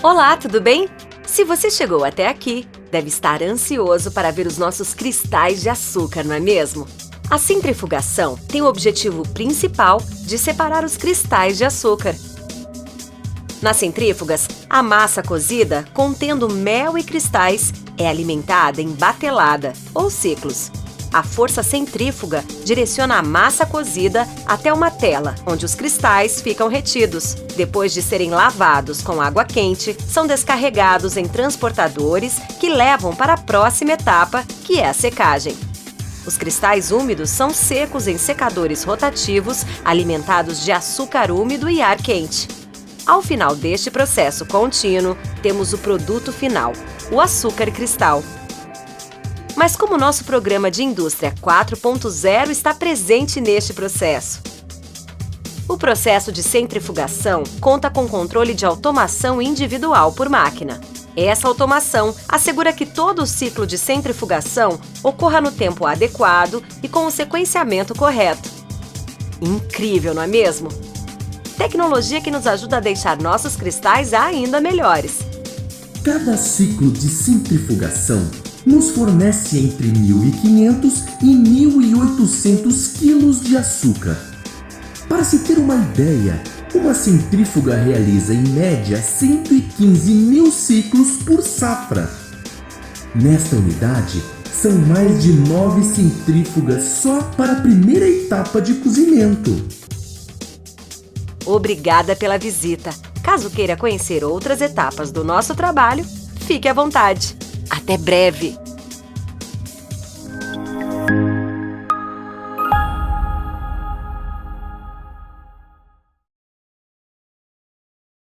Olá, tudo bem? Se você chegou até aqui, deve estar ansioso para ver os nossos cristais de açúcar, não é mesmo? A centrifugação tem o objetivo principal de separar os cristais de açúcar. Nas centrífugas, a massa cozida, contendo mel e cristais, é alimentada em batelada, ou ciclos. A força centrífuga direciona a massa cozida até uma tela, onde os cristais ficam retidos. Depois de serem lavados com água quente, são descarregados em transportadores que levam para a próxima etapa, que é a secagem. Os cristais úmidos são secos em secadores rotativos, alimentados de açúcar úmido e ar quente. Ao final deste processo contínuo, temos o produto final, o açúcar cristal. Mas como o nosso programa de indústria 4.0 está presente neste processo? O processo de centrifugação conta com controle de automação individual por máquina. Essa automação assegura que todo o ciclo de centrifugação ocorra no tempo adequado e com o sequenciamento correto. Incrível, não é mesmo? Tecnologia que nos ajuda a deixar nossos cristais ainda melhores. Cada ciclo de centrifugação nos fornece entre 1.500 e 1.800 quilos de açúcar. Para se ter uma ideia, uma centrífuga realiza em média 115 mil ciclos por safra. Nesta unidade, são mais de 9 centrífugas só para a primeira etapa de cozimento. Obrigada pela visita. Caso queira conhecer outras etapas do nosso trabalho, fique à vontade. Até breve!